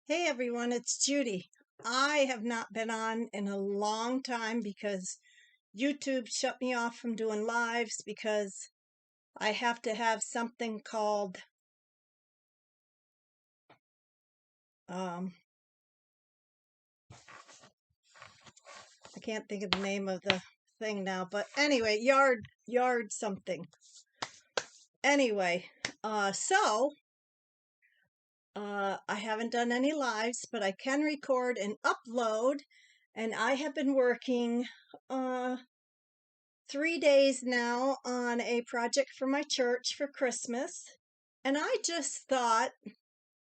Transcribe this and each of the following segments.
Hey everyone, it's Judy. I have not been on in a long time because YouTube shut me off from doing lives because I have to have something called, um, I can't think of the name of the thing now, but anyway, yard something. Anyway, I haven't done any lives, but I can record and upload, and I have been working, 3 days now on a project for my church for Christmas. And I just thought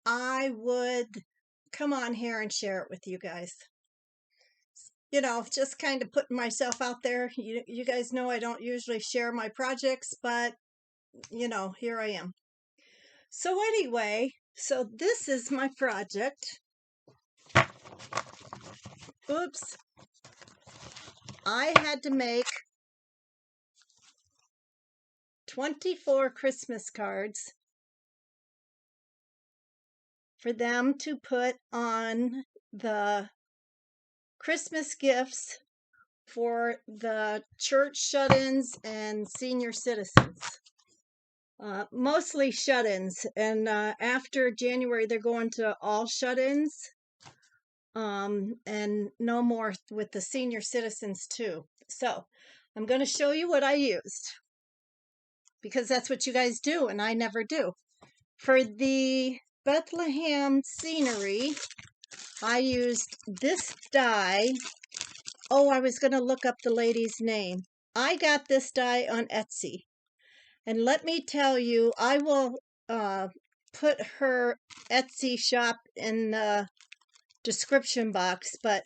I would come on here and share it with you guys. Just kind of putting myself out there. You guys know I don't usually share my projects, but here I am. So anyway, so this is my project. Oops. I had to make 24 Christmas cards for them to put on the Christmas gifts for the church shut-ins and senior citizens. Mostly shut-ins, and after January they're going to all shut-ins, and no more with the senior citizens too. So I'm going to show you what I used, because that's what you guys do and I never do. For the Bethlehem scenery, I used this die. Oh, I was going to look up the lady's name. I got this die on Etsy. And let me tell you, I will put her Etsy shop in the description box, but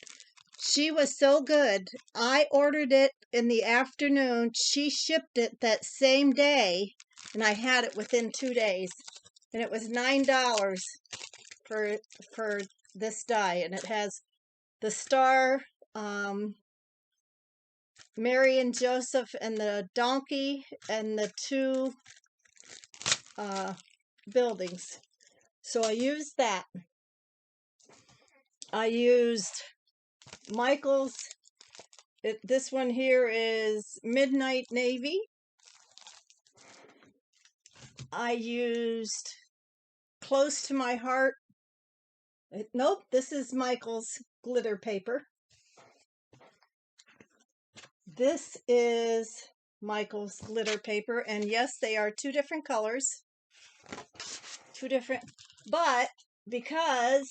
she was so good. I ordered it in the afternoon. She shipped it that same day, and I had it within 2 days. And it was $9 for this die, and it has the star, Mary and Joseph and the donkey and the two buildings. So I used that. I used Michael's. This one here is Midnight Navy. I used Close to My Heart. Nope, this is Michael's glitter paper. This is Michael's glitter paper, and yes, they are two different colors. But because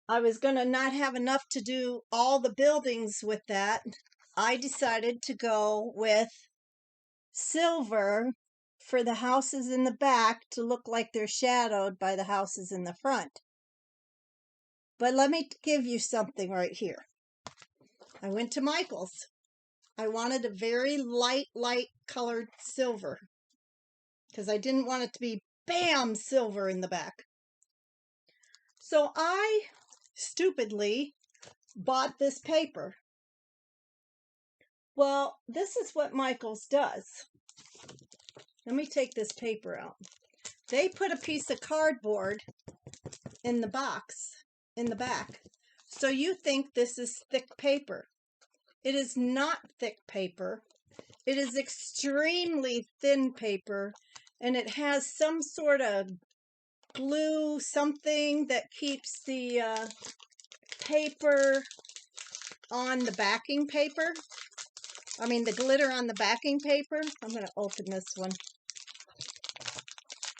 I was going to not have enough to do all the buildings with that, I decided to go with silver for the houses in the back to look like they're shadowed by the houses in the front. But let me give you something right here. I went to Michael's. I wanted a very light colored silver because I didn't want it to be bam silver in the back. So I stupidly bought this paper. Well, this is what Michael's does. Let me take this paper out. They put a piece of cardboard in the box in the back. So you think this is thick paper. It is not thick paper. It is extremely thin paper, and it has some sort of glue, something that keeps the paper on the backing paper. I mean, the glitter on the backing paper. I'm going to open this one.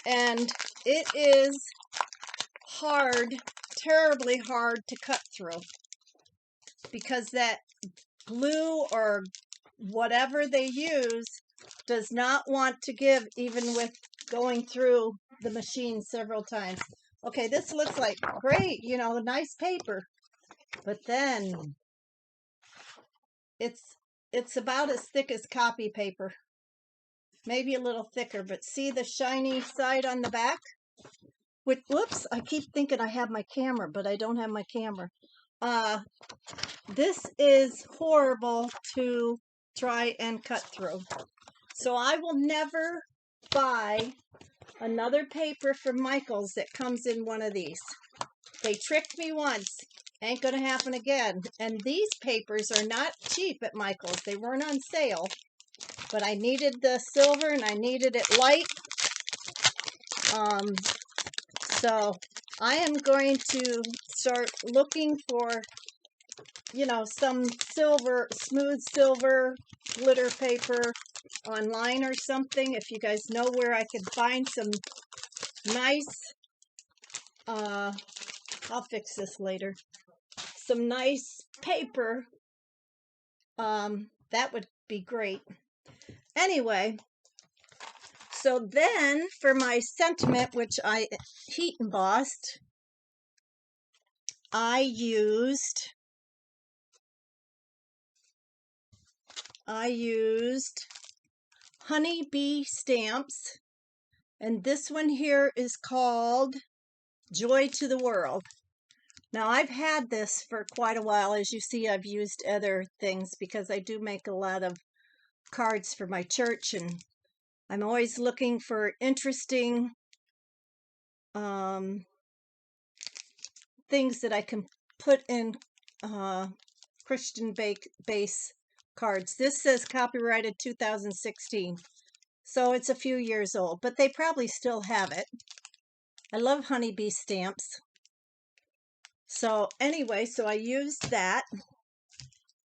And it is hard, terribly hard to cut through, because that glue or whatever they use does not want to give, even with going through the machine several times. Okay, this looks like great, nice paper. But then it's about as thick as copy paper. Maybe a little thicker, but see the shiny side on the back? Whoops, I keep thinking I have my camera, but I don't have my camera. This is horrible to try and cut through. So I will never buy another paper from Michael's that comes in one of these. They tricked me once. Ain't gonna happen again. And these papers are not cheap at Michael's. They weren't on sale. But I needed the silver and I needed it light. So I am going to start looking for, some silver, smooth silver glitter paper online or something. If you guys know where I could find some nice, I'll fix this later. Some nice paper, that would be great. Anyway, so then for my sentiment, which I heat embossed, I used Honeybee stamps, and this one here is called Joy to the World. Now I've had this for quite a while. As you see, I've used other things because I do make a lot of cards for my church, and I'm always looking for interesting things that I can put in Christian base cards. This says copyrighted 2016, so it's a few years old, but they probably still have it. I love honeybee stamps. So anyway, so I used that,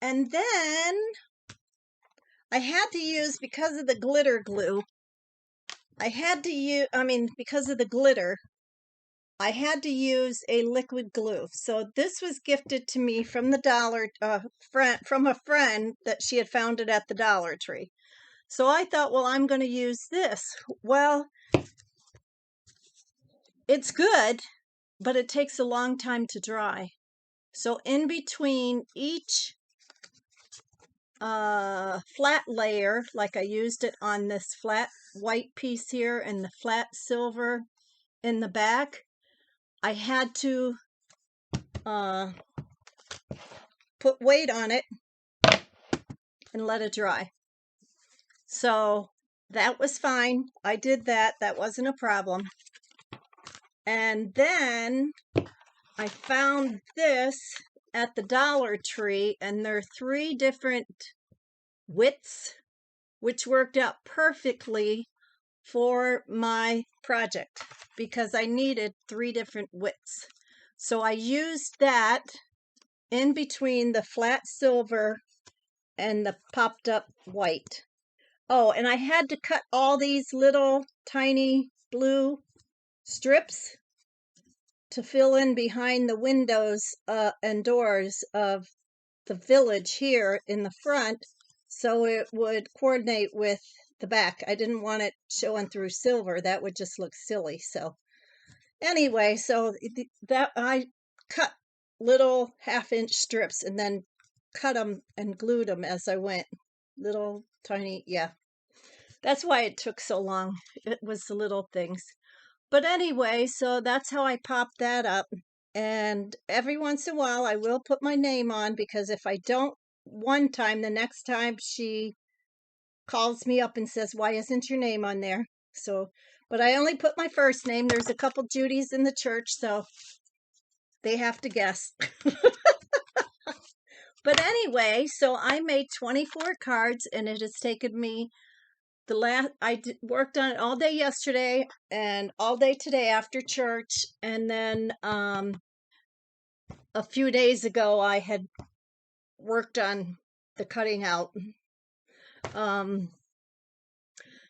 and then I had to use, because of the glitter glue, because of the glitter, I had to use a liquid glue. So this was gifted to me from the from a friend that she had found it at the Dollar Tree. So I thought, well, I'm going to use this. Well, it's good, but it takes a long time to dry. So in between each flat layer, like I used it on this flat white piece here and the flat silver in the back, I had to put weight on it and let it dry. So that was fine. I did that. That wasn't a problem. And then I found this at the Dollar Tree, and there are 3 different widths, which worked out perfectly for my project because I needed 3 different widths. So I used that in between the flat silver and the popped up white. Oh, and I had to cut all these little tiny blue strips to fill in behind the windows and doors of the village here in the front, so it would coordinate with the back. I didn't want it showing through silver. That would just look silly. So anyway, so that I cut little 1/2-inch strips and then cut them and glued them as I went. Little tiny, yeah. That's why it took so long. It was the little things. But anyway, so that's how I popped that up. And every once in a while, I will put my name on, because if I don't one time, the next time she calls me up and says, why isn't your name on there? So, but I only put my first name. There's a couple Judys in the church, so they have to guess. But anyway, so I made 24 cards, and it has taken me worked on it all day yesterday and all day today after church, and then a few days ago I had worked on the cutting out.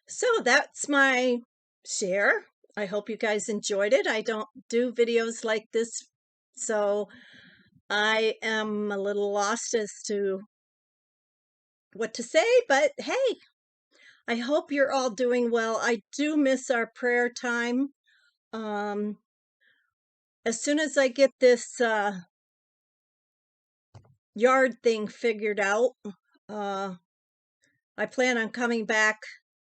So that's my share. I hope you guys enjoyed it. I don't do videos like this, so I am a little lost as to what to say, but hey, I hope you're all doing well. I do miss our prayer time. As soon as I get this yard thing figured out, I plan on coming back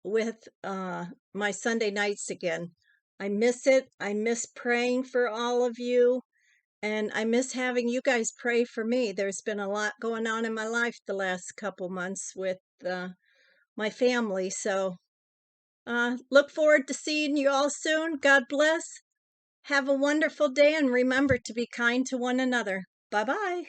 with my Sunday nights again. I miss it. I miss praying for all of you, and I miss having you guys pray for me. There's been a lot going on in my life the last couple months with my family, so look forward to seeing you all soon. God bless. Have a wonderful day and remember to be kind to one another. Bye bye.